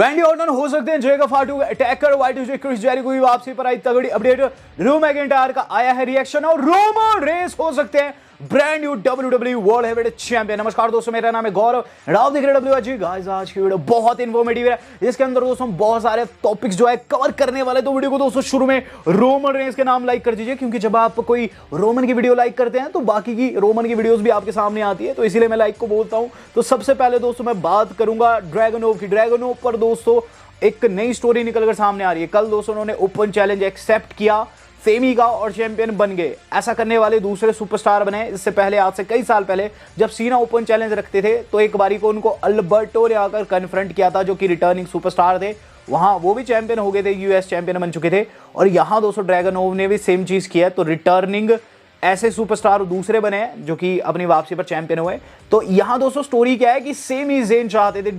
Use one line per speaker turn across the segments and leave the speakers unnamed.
Randy Orton हो सकते हैं जेगा फाटू अटैकर वाइट क्रिस जेरिको की वापसी पर आई तगड़ी अपडेट। ड्रू मैकिंटायर का आया है रिएक्शन और रोमन रेंस हो सकते हैं brand new WWE world heavyweight champion. नमस्कार दोस्तों, मेरा नाम है गौरव, आप देख रहे हैं WG गाइस। आज की वीडियो बहुत इन्फॉर्मेटिव है, जिसके अंदर दोस्तों बहुत सारे टॉपिक्स जो है कवर करने वाले। तो वीडियो को दोस्तों शुरू में रोमन रेंस के नाम लाइक कर दीजिए, क्योंकि जब आप कोई रोमन की वीडियो लाइक करते हैं तो बाकी की रोमन की वीडियोस भी आपके सामने आती है, तो इसीलिए मैं लाइक को बोलता हूं। तो सबसे पहले दोस्तों मैं बात करूंगा ड्रैगनोव की। ड्रैगनोव पर दोस्तों एक नई स्टोरी निकलकर सामने आ रही है। कल दोस्तों उन्होंने ओपन चैलेंज एक्सेप्ट किया सेमी का और चैंपियन बन गए। ऐसा करने वाले दूसरे सुपरस्टार बने। इससे पहले आज से कई साल पहले जब सीना ओपन चैलेंज रखते थे तो एक बारी को उनको अल्बर्टो ने आकर कन्फ्रंट किया था, जो कि रिटर्निंग सुपरस्टार थे। वहां वो भी चैंपियन हो गए थे, यूएस चैंपियन बन चुके थे। और यहां दोस्तों ड्रैगनोव ने भी सेम चीज किया है। तो रिटर्निंग ऐसे सुपरस्टार दूसरे बने हैं जो कि अपनी वापसी पर चैंपियन हुए। तो यहां दोस्तों स्टोरी क्या है कि सेमी ज़ेन चाहते थे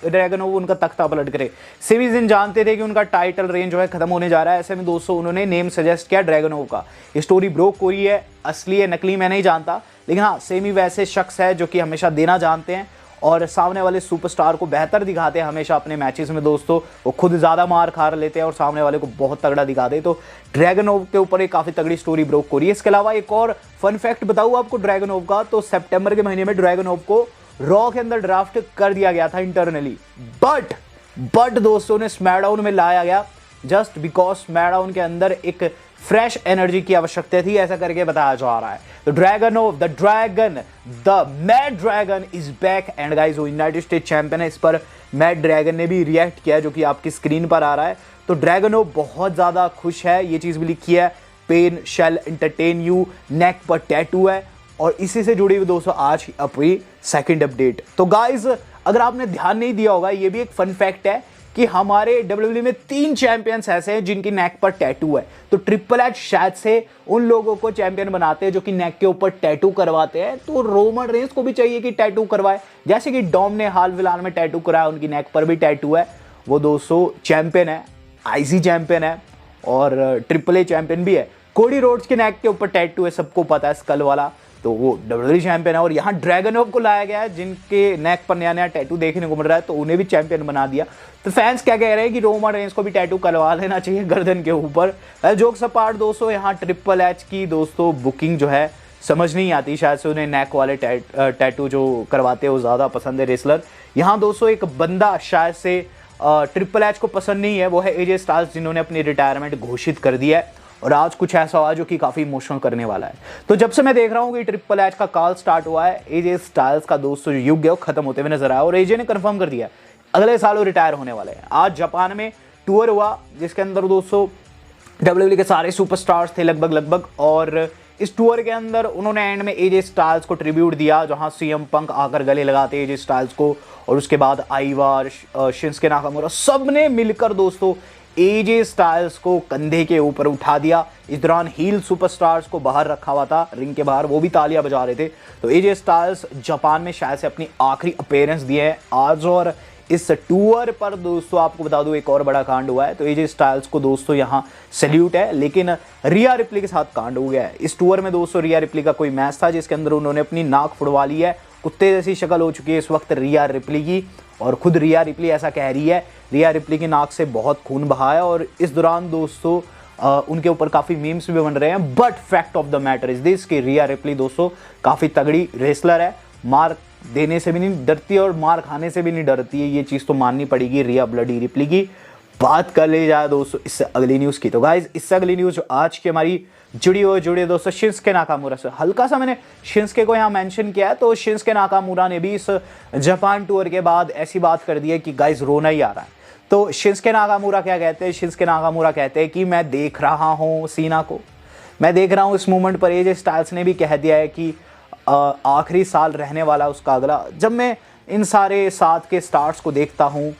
ड्रैगनोव उनका तख्ता पलट करे। सेमी ज़ेन जानते थे कि उनका टाइटल रेंज जो है खत्म होने जा रहा है। ऐसे में दोस्तों उन्होंने नेम सजेस्ट किया ड्रैगनोव का। ये स्टोरी ब्रोक हो रही है, असली है नकली मैं नहीं जानता, लेकिन हाँ सेमी वैसे शख्स है जो कि हमेशा देना जानते हैं और सामने वाले सुपरस्टार को बेहतर दिखाते हैं हमेशा अपने मैचेस में। दोस्तों वो खुद ज़्यादा मार खा लेते हैं और सामने वाले को बहुत तगड़ा दिखाते हैं। तो ड्रैगनोव के ऊपर एक काफ़ी तगड़ी स्टोरी ब्रोक हो रही है। इसके अलावा एक और फन फैक्ट बताऊँ आपको ड्रैगनोव का, तो सितंबर के महीने में ड्रैगनोव को रॉ के अंदर ड्राफ्ट कर दिया गया था इंटरनली, बट दोस्तों ने स्मैकडाउन में लाया गया जस्ट बिकॉज स्मैकडाउन के अंदर एक फ्रेश एनर्जी की आवश्यकता थी, ऐसा करके बताया जा रहा है। तो Dragunov the mad dragon is back and guys वो यूनाइटेड स्टेट चैंपियन है। इस पर मैड ड्रैगन ने भी रिएक्ट किया, जो कि आपकी स्क्रीन पर आ रहा है। तो ड्रैगनोव बहुत ज्यादा खुश है, ये चीज भी लिखी है पेन शैल एंटरटेन यू, नेक पर टैटू है। और इसी से जुड़ी हुई दोस्तों आज अपनी सेकंड अपडेट। तो गाइस अगर आपने ध्यान नहीं दिया होगा, ये भी एक फन फैक्ट है कि हमारे WWE में 3 चैंपियंस ऐसे हैं जिनकी नेक पर टैटू है। तो ट्रिपल एच शायद से उन लोगों को चैंपियन बनाते हैं जो कि नेक के ऊपर टैटू करवाते हैं। तो रोमन रेंस को भी चाहिए कि टैटू करवाए, जैसे कि डॉम ने हाल फिलहाल में टैटू कराया, उनकी नेक पर भी टैटू है। वो दोस्तों चैंपियन है, आईसी चैंपियन है और ट्रिपल ए चैंपियन भी है। कोडी रोड्स के नेक के ऊपर टैटू है, सबको पता है, स्कल वाला। तो वो WWE चैंपियन है। और यहाँ ड्रैगनोव को लाया गया है जिनके नेक पर नया नया टैटू देखने को मिल रहा है, तो उन्हें भी चैंपियन बना दिया। तो फैंस क्या कह रहे हैं कि रोमन रेंस को भी टैटू करवा लेना चाहिए गर्दन के ऊपर। जोक्स अपार्ट दोस्तों, यहाँ ट्रिपल एच की दोस्तों बुकिंग जो है समझ नहीं आती। शायद से उन्हें नेक वाले टैटू जो करवाते हैं वो ज़्यादा पसंद है रेसलर। यहाँ दोस्तों एक बंदा शायद से ट्रिपल एच को पसंद नहीं है, वो है एजे स्टाइल्स, जिन्होंने अपनी रिटायरमेंट घोषित कर दिया है। और आज कुछ ऐसा हुआ जो कि काफी इमोशनल करने वाला है। तो जब से मैं देख रहा हूँ कि ट्रिपल एच का कॉल स्टार्ट हुआ है, एजे स्टाइल्स का दोस्तों युग है वो खत्म होते हुए नजर आया। और एजे ने कंफर्म कर दिया अगले साल वो रिटायर होने वाले हैं। आज जापान में टूर हुआ जिसके अंदर दोस्तों WWE के सारे सुपरस्टार्स थे लगभग। और इस टूर के अंदर उन्होंने एंड में एजे स्टाइल्स को ट्रिब्यूट दिया, जहां सीएम पंक आकर गले लगाते एजे स्टाइल्स को। और उसके बाद आइवा, शिंसके नाकामुरा, सब ने मिलकर दोस्तों एजे स्टाइल्स को कंधे के ऊपर उठा दिया। इस दौरान हील सुपरस्टार्स को बाहर रखा हुआ था रिंग के बाहर, वो भी तालियां बजा रहे थे। तो एजे स्टाइल्स जापान में शायद से अपनी आखिरी अपीयरेंस दिए हैं आज। और इस टूर पर दोस्तों आपको बता दूं एक और बड़ा कांड हुआ है। तो एजे स्टाइल्स को दोस्तों यहाँ सैल्यूट है, लेकिन रिया रिप्ली के साथ कांड हो गया है। इस टूर में दोस्तों रिया रिप्ली का कोई मैच था जिसके अंदर उन्होंने अपनी नाक फुड़वा ली है। कुत्ते जैसी शक्ल हो चुकी है इस वक्त रिया रिप्ली की। और खुद रिया रिप्ली ऐसा कह रही है, रिया रिप्ली की नाक से बहुत खून बहा है। और इस दौरान दोस्तों उनके ऊपर काफ़ी मीम्स भी बन रहे हैं। But fact of the matter is this कि रिया रिप्ली दोस्तों काफ़ी तगड़ी रेसलर है, मार देने से भी नहीं डरती और मार खाने से भी नहीं डरती है। ये चीज़ तो माननी पड़ेगी रिया ब्लडी रिप्ली की। बात कर ले जाए दोस्तों इससे अगली न्यूज़ की। तो गाइज इससे अगली न्यूज़ जो आज की हमारी जुड़ी दोस्तों शिंसके नाकामुरा से। हल्का सा मैंने शिंसके को यहाँ मेंशन किया है। तो शिंसके नाकामुरा ने भी इस जापान टूर के बाद ऐसी बात कर दी है कि गाइज रोना ही आ रहा है। तो शिंसके नाकामुरा क्या कहते हैं? शिंसके नाकामुरा कहते हैं कि मैं देख रहा हूँ सीना को, मैं देख रहा हूँ इस मूवमेंट पर। एजे स्टाइल्स ने भी कह दिया है कि आखिरी साल रहने वाला उसका अगला। जब मैं इन सारे साथ के स्टार्स को देखता हूँ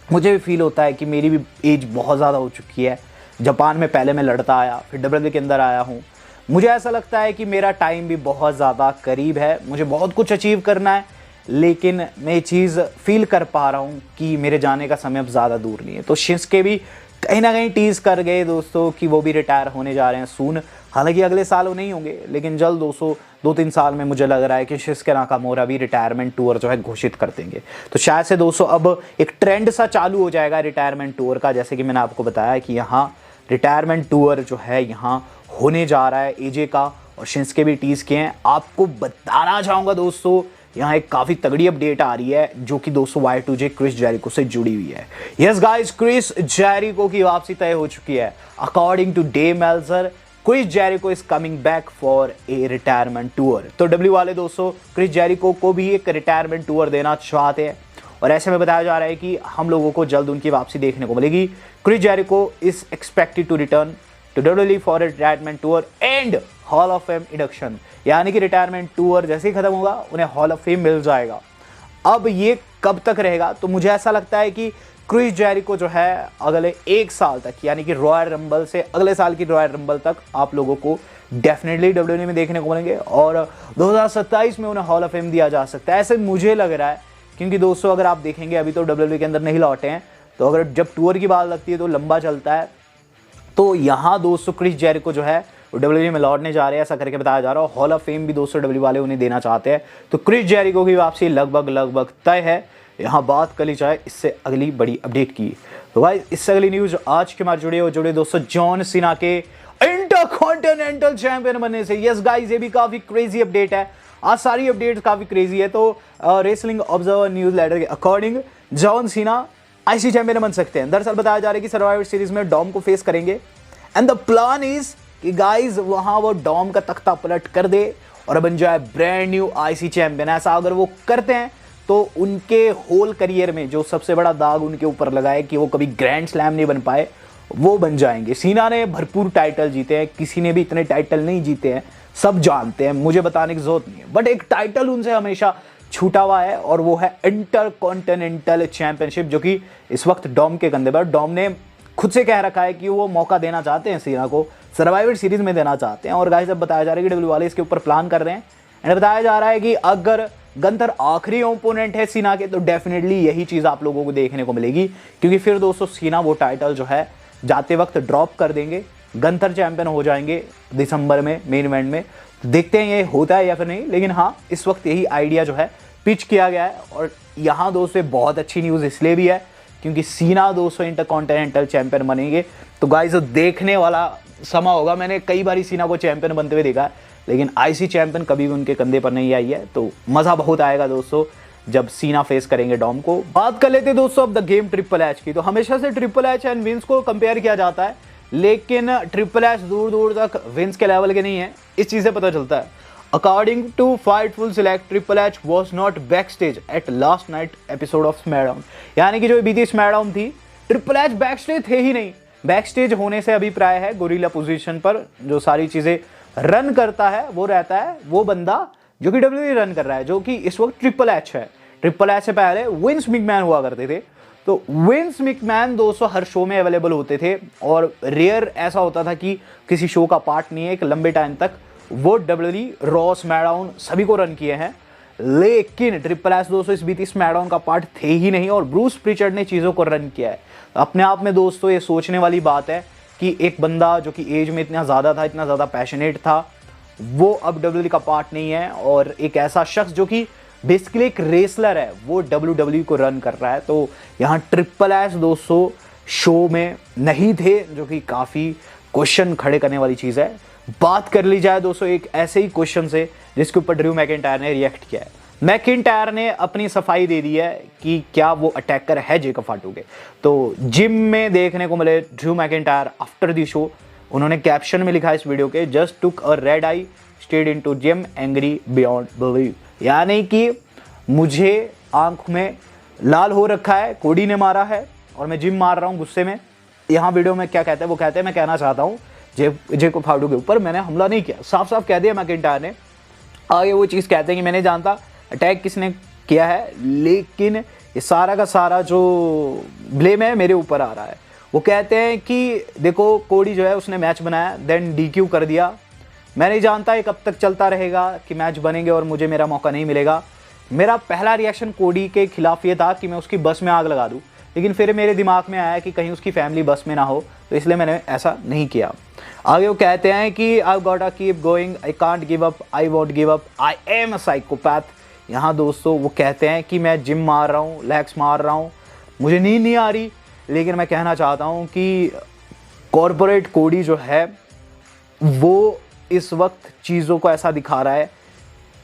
मुझे भी फील होता है कि मेरी भी एज बहुत ज़्यादा हो चुकी है। जापान में पहले मैं लड़ता आया, फिर WWE के अंदर आया हूँ। मुझे ऐसा लगता है कि मेरा टाइम भी बहुत ज़्यादा करीब है, मुझे बहुत कुछ अचीव करना है, लेकिन मैं ये चीज़ फील कर पा रहा हूँ कि मेरे जाने का समय अब ज़्यादा दूर नहीं है। तो शिंसके भी कहीं ना कहीं टीज कर गए दोस्तों कि वो भी रिटायर होने जा रहे हैं सून। हालांकि अगले साल वो नहीं होंगे, लेकिन जल्द दोस्तों 2-3 साल में मुझे लग रहा है कि शिंसुके नाकामोरा भी रिटायरमेंट टूर जो है घोषित कर देंगे। तो शायद से दोस्तों अब एक ट्रेंड सा चालू हो जाएगा रिटायरमेंट टूर का, जैसे कि मैंने आपको बताया कि यहाँ रिटायरमेंट टूर जो है यहाँ होने जा रहा है एजे का, और शिंसुके भी टीज किए हैं। आपको बताना चाहूँगा दोस्तों, यहाँ एक काफ़ी तगड़ी अपडेट आ रही है जो कि दोस्तों Y2J क्रिस जेरिको से जुड़ी हुई है। यस गाइस, क्रिस जेरिको की वापसी तय हो चुकी है। According to Dave Meltzer, Chris Jericho is coming back for a retirement tour. तो डब्ल्यू वाले दोस्तों क्रिस जेरिको को भी एक रिटायरमेंट टूर देना चाहते हैं, और ऐसे में बताया जा रहा है कि हम लोगों को जल्द उनकी वापसी देखने को मिलेगी। Chris Jericho is expected to return to WWE for retirement tour and hall of fame induction, यानी कि रिटायरमेंट टूर जैसे ही खत्म होगा उन्हें हॉल ऑफ फेम मिल जाएगा। अब ये कब तक रहेगा, तो मुझे ऐसा लगता है कि क्रिस जेरिको जो है अगले 1 साल तक, यानी कि रॉयल रंबल से अगले साल की रॉयल रंबल तक आप लोगों को डेफिनेटली WWE में देखने को मिलेंगे, और 2027 में उन्हें हॉल ऑफ फेम दिया जा सकता है, ऐसे मुझे लग रहा है। क्योंकि दोस्तों अगर आप देखेंगे अभी तो WWE के अंदर नहीं लौटे हैं, तो अगर जब टूर की बात लगती है तो लंबा चलता है। तो यहाँ दोस्तों क्रिस जेरिको जो है WWE में लौटने जा रहे हैं, ऐसा करके बताया जा रहा है। हॉल ऑफ फेम भी दोस्तों WWE वाले उन्हें देना चाहते हैं। तो क्रिस जेरिको की वापसी लगभग तय है। यहाँ बात कर ली जाए इससे अगली बड़ी अपडेट की, तो भाई इससे अगली न्यूज आज के हमारे जुड़े दोस्तों जॉन सीना के इंटरकॉन्टिनेंटल चैंपियन बनने से। यस गाइस, ये भी काफी क्रेजी अपडेट है। आज सारी अपडेट काफी क्रेजी है। तो रेसलिंग ऑब्जर्वर न्यूज लेटर के according John Cena IC champion बन सकते हैं। दरअसल बताया जा रहा है कि सर्वाइवर सीरीज में डॉम को फेस करेंगे, एंड द प्लान इज कि गाइस वहां वो डॉम का तख्ता पलट कर दे और बन जाए ब्रांड न्यू IC चैंपियन। ऐसा अगर वो करते हैं तो उनके होल करियर में जो सबसे बड़ा दाग उनके ऊपर लगा है कि वो कभी ग्रैंड स्लैम नहीं बन पाए, वो बन जाएंगे। सीना ने भरपूर टाइटल जीते हैं, किसी ने भी इतने टाइटल नहीं जीते हैं, सब जानते हैं, मुझे बताने की जरूरत नहीं है। बट एक टाइटल उनसे हमेशा छूटा हुआ है, और वो है इंटरकॉन्टिनेंटल चैंपियनशिप, जो कि इस वक्त डॉम के कंधे पर। डॉम ने खुद से कह रखा है कि वो मौका देना चाहते हैं सीना को, सर्वाइवर सीरीज में देना चाहते हैं। और गाइस अब बताया जा रहा है कि WWE वाले इसके ऊपर प्लान कर रहे हैं, एंड बताया जा रहा है कि अगर गंथर आखिरी ओपोनेंट है सीना के, तो डेफिनेटली यही चीज़ आप लोगों को देखने को मिलेगी। क्योंकि फिर दोस्तों सीना वो टाइटल जो है जाते वक्त ड्रॉप कर देंगे, गंथर चैंपियन हो जाएंगे दिसंबर में मेन इवेंट में। देखते हैं ये होता है या फिर नहीं, लेकिन हाँ इस वक्त यही आइडिया जो है पिच किया गया है। और यहाँ दोस्तों बहुत अच्छी न्यूज़ इसलिए भी है क्योंकि सीना दोस्तों इंटरकॉन्टिनेंटल चैंपियन बनेंगे। तो गाइस देखने वाला समा होगा। मैंने कई बार सीना को चैंपियन बनते हुए देखा है, लेकिन IC चैंपियन कभी भी उनके कंधे पर नहीं आई है। तो मज़ा बहुत आएगा दोस्तों जब सीना फेस करेंगे डॉम को। बात कर लेते हैं दोस्तों अब द गेम ट्रिपल एच की। तो हमेशा से ट्रिपल एच एंड विंस को कंपेयर किया जाता है, लेकिन ट्रिपल एच दूर दूर तक विंस के लेवल के नहीं है, इस चीज़ से पता चलता है। According to Fightful Select, Triple H was not backstage at last night episode of SmackDown। यानी कि जो बीती स्मैकडाउन थी, ट्रिपल एच बैकस्टेज थे ही नहीं। बैकस्टेज होने से अभिप्राय है गोरिल्ला पोजीशन पर जो सारी चीज़ें रन करता है वो रहता है वो बंदा जो कि WWE रन कर रहा है, जो कि इस वक्त ट्रिपल एच है। ट्रिपल एच से पहले विंस मैकमैन हुआ करते थे। तो विंस मैकमैन दोस्तों हर शो में अवेलेबल होते थे, और रेयर ऐसा होता था कि किसी शो का पार्ट नहीं है। एक लंबे टाइम तक वो WWE, रॉ, स्मैकडाउन सभी को रन किए हैं, लेकिन ट्रिपल एच दोस्तों इस बीती स्मैकडाउन का पार्ट थे ही नहीं, और ब्रूस प्रिचर्ड ने चीज़ों को रन किया है। अपने आप में दोस्तों ये सोचने वाली बात है कि एक बंदा जो कि एज में इतना ज़्यादा था, इतना ज़्यादा पैशनेट था, वो अब WWE का पार्ट नहीं है, और एक ऐसा शख्स जो कि बेसिकली एक रेसलर है वो WWE को रन कर रहा है। तो यहाँ ट्रिपल एच दोस्तों शो में नहीं थे, जो कि काफ़ी क्वेश्चन खड़े करने वाली चीज़ है। बात कर ली जाए दोस्तों एक ऐसे ही क्वेश्चन से जिसके ऊपर ड्रू मैकिंटायर ने रिएक्ट किया है। मैकिंटायर ने अपनी सफाई दे दी है कि क्या वो अटैकर है जेकब फाटू के। तो जिम में देखने को मिले Drew McIntyre after the show. उन्होंने कैप्शन में लिखा इस वीडियो के, just took a red I stayed into gym angry beyond believe, यानी कि मुझे आंख में लाल हो रखा है, कोडी ने मारा है और मैं जिम मार रहा हूँ गुस्से में। यहाँ वीडियो में क्या कहते हैं, वो कहते हैं मैं कहना चाहता हूँ जेकब फाटू के ऊपर मैंने हमला नहीं किया। साफ साफ कह दिया मैकिंटायर ने। आगे वो चीज़ कहते हैं कि मैंने जानता अटैक किसने किया है, लेकिन ये सारा का सारा जो ब्लेम है मेरे ऊपर आ रहा है। वो कहते हैं कि देखो कोडी जो है उसने मैच बनाया, देन DQ कर दिया। मैं नहीं जानता ये कब तक चलता रहेगा कि मैच बनेंगे और मुझे मेरा मौका नहीं मिलेगा। मेरा पहला रिएक्शन कोडी के खिलाफ ये था कि मैं उसकी बस में आग लगा दूँ, लेकिन फिर मेरे दिमाग में आया कि कहीं उसकी फैमिली बस में ना हो, तो इसलिए मैंने ऐसा नहीं किया। आगे वो कहते हैं कि I gotta keep going, I can't give up, I won't give up, I am a psychopath. यहाँ दोस्तों वो कहते हैं कि मैं जिम मार रहा हूँ, लेग्स मार रहा हूँ, मुझे नींद नहीं आ रही, लेकिन मैं कहना चाहता हूँ कि कॉर्पोरेट कोडी जो है वो इस वक्त चीज़ों को ऐसा दिखा रहा है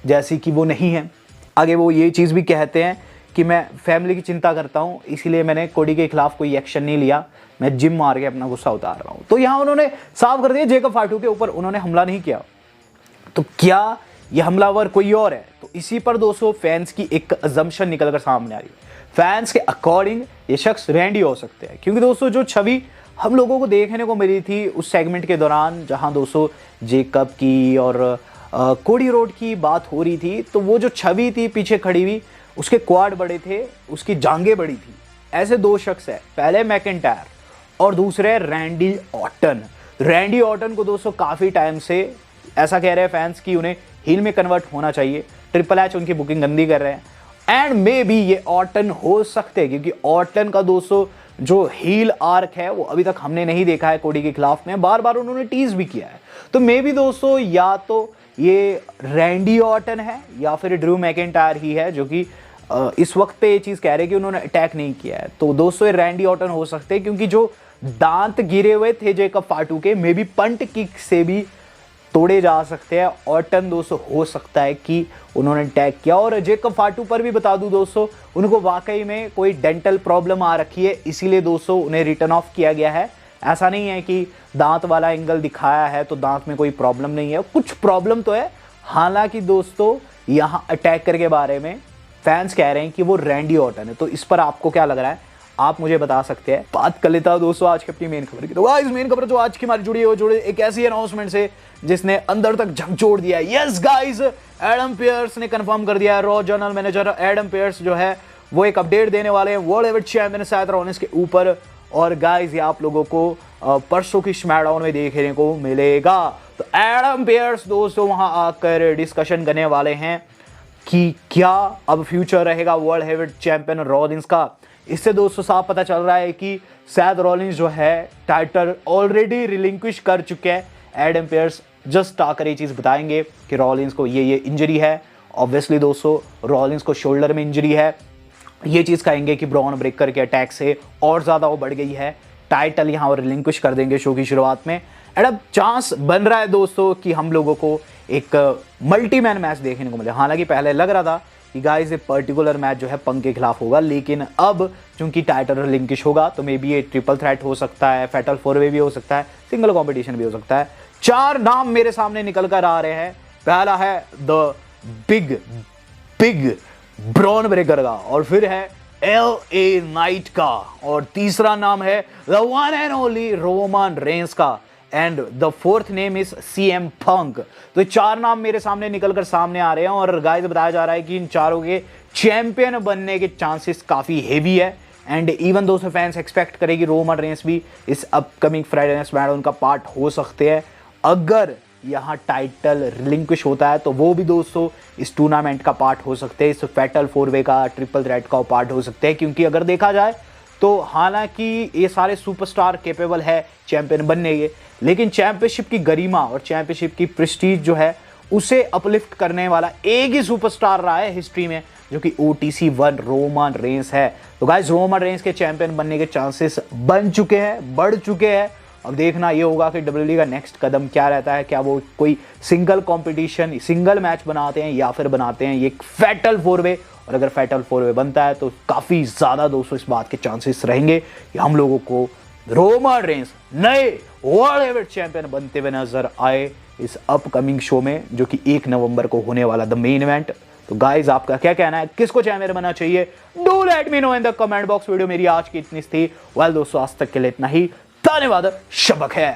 जैसी कि वो नहीं है। आगे वो ये चीज़ भी कहते हैं कि मैं फैमिली की चिंता करता हूँ, इसीलिए मैंने कोडी के खिलाफ कोई एक्शन नहीं लिया, मैं जिम मार के अपना गुस्सा उतार रहा हूँ। तो यहाँ उन्होंने साफ कर दिया जेकब फाटू के ऊपर उन्होंने हमला नहीं किया, तो क्या ये हमलावर कोई और है? तो इसी पर दोस्तों फैंस की एक अजम्पशन निकल कर सामने आ रही है। फैंस के अकॉर्डिंग ये शख्स रैंडी हो सकते हैं, क्योंकि दोस्तों जो छवि हम लोगों को देखने को मिली थी उस सेगमेंट के दौरान जहां दोस्तों जेकब की और कोडी रोड की बात हो रही थी, तो वो जो छवि थी पीछे खड़ी हुई, उसके क्वाड बड़े थे, उसकी जांघें बड़ी थी। ऐसे दो शख्स है, पहले मैकिंटायर और दूसरे रैंडी ऑर्टन। रैंडी ऑर्टन को दोस्तों काफ़ी टाइम से ऐसा कह रहे हैं फैंस कि उन्हें हील में कन्वर्ट होना चाहिए, ट्रिपल एच उनकी बुकिंग गंदी कर रहे हैं, एंड मे बी ये ऑर्टन हो सकते हैं, क्योंकि ऑर्टन का दोस्तों जो हील आर्क है वो अभी तक हमने नहीं देखा है कोडी के खिलाफ में, बार बार उन्होंने टीज भी किया है। तो मे बी दोस्तों या तो ये रैंडी ऑर्टन है या फिर ड्रू मैकिंटायर ही है जो कि इस वक्त पे ये चीज़ कह रहे हैं कि उन्होंने अटैक नहीं किया है। तो दोस्तों ये रैंडी ऑर्टन हो सकते हैं, क्योंकि जो दांत गिरे हुए थे जेकब फाटू के मे बी पंट किक से भी तोड़े जा सकते हैं। ऑर्टन दोस्तों हो सकता है कि उन्होंने अटैक किया। और जेकब फाटू पर भी बता दूं दोस्तों, उनको वाकई में कोई डेंटल प्रॉब्लम आ रखी है, इसीलिए दोस्तों उन्हें रिटर्न ऑफ किया गया है। ऐसा नहीं है कि दांत वाला एंगल दिखाया है तो दांत में कोई प्रॉब्लम नहीं है, कुछ प्रॉब्लम तो है। हालांकि दोस्तों यहाँ अटैकर के बारे में फैंस कह रहे हैं कि वो रैंडी ऑर्टन है, तो इस पर आपको क्या लग रहा है आप मुझे बता सकते हैं। बात कर लेता हूं दोस्तों आज की अपनी मेन खबर की। तो गाइस मेन खबर जो आज की हमारी जुड़ी है वो जुड़ी एक ऐसी अनाउंसमेंट से जिसने अंदर तक झकझोर दिया है। यस गाइस, एडम पेयर्स ने कंफर्म कर दिया है, raw general manager Adam pairs जो है वो एक अपडेट देने वाले हैं world heavyweight champion Seth Rollins के ऊपर। और गाइस ये आप लोगों को परसों की स्मैकडाउन में देखने को मिलेगा। तो एडम पेयर्स दोस्तों वहां आकर डिस्कशन करने वाले हैं कि क्या अब फ्यूचर रहेगा वर्ल्ड हेवीवेट चैंपियन रॉलिंस का। इससे दोस्तों साफ पता चल रहा है कि सेथ रॉलिंस जो है टाइटल ऑलरेडी रिलिंक्विश कर चुके हैं। एडम पेयर्स जस्ट आकर ये चीज़ बताएंगे कि रॉलिंस को ये इंजरी है। ऑब्वियसली दोस्तों रॉलिंस को शोल्डर में इंजरी है, ये चीज़ कहेंगे कि ब्रॉन ब्रेकर के अटैक से और ज़्यादा वो बढ़ गई है। टाइटल यहाँ और रिलिंक्विश कर देंगे शो की शुरुआत में। एंड अब चांस बन रहा है दोस्तों कि हम लोगों को एक मल्टी मैन मैच देखने को मिले। हालांकि पहले लग रहा था कि गाइस ये पर्टिकुलर मैच जो है पंक के खिलाफ होगा, लेकिन अब चूंकि टाइटल रिलिंक्विश होगा तो मे बी ये ट्रिपल थ्रेट हो सकता है, फैटल 4-वे भी हो सकता है, सिंगल कॉम्पिटिशन भी हो सकता है। 4 नाम मेरे सामने निकल कर आ रहे हैं। पहला है द बिग ब्रॉन ब्रेकर का, और फिर है LA नाइट का, और तीसरा नाम है the one and only Roman Reigns का, and the fourth name is CM Punk. तो ये 4 नाम मेरे सामने निकलकर सामने आ रहे हैं। और गाइस बताया जा रहा है कि इन चारों के चैंपियन बनने के चांसेस काफी हेवी है। एंड इवन दोस्तों फैंस एक्सपेक्ट करेगी रोमन रेंस भी इस अपकमिंग फ्राइडे नाइट स्मैकडाउन का पार्ट हो सकते हैं। अगर यहाँ टाइटल रिलिंक्विश होता है तो वो भी दोस्तों इस टूर्नामेंट का पार्ट हो सकते हैं, इस फैटल 4-वे का, ट्रिपल थ्रेट का पार्ट हो सकते हैं। क्योंकि अगर देखा जाए तो हालांकि ये सारे सुपरस्टार कैपेबल है चैंपियन बनने के, लेकिन चैंपियनशिप की गरिमा और चैंपियनशिप की प्रेस्टीज जो है उसे अपलिफ्ट करने वाला एक ही सुपरस्टार रहा है हिस्ट्री में, जो कि OTC 1 रोमन रेंस है। तो गाइस रोमन रेंस के चैंपियन बनने के चांसेस बन चुके हैं, बढ़ चुके हैं। अब देखना ये होगा कि WWE का नेक्स्ट कदम क्या रहता है। क्या वो कोई सिंगल कंपटीशन, सिंगल मैच बनाते हैं या फिर बनाते हैं ये फैटल 4-वे। और अगर फैटल 4-वे बनता है तो काफ़ी ज़्यादा दोस्तों इस बात के चांसेस रहेंगे कि हम लोगों को रोमन रेंस नए वर्ल्ड हेवीवेट चैंपियन बनते हुए नजर आए इस अपकमिंग शो में, जो कि 1 नवंबर को होने वाला द मेन इवेंट। तो गाइज आपका क्या कहना है, किसको चैंपियन बनना चाहिए? Do let me know in the comment box. Video मेरी आज की इतनी थी। वेल दोस्तों आज तक के लिए इतना ही। धन्यवाद, शबक है।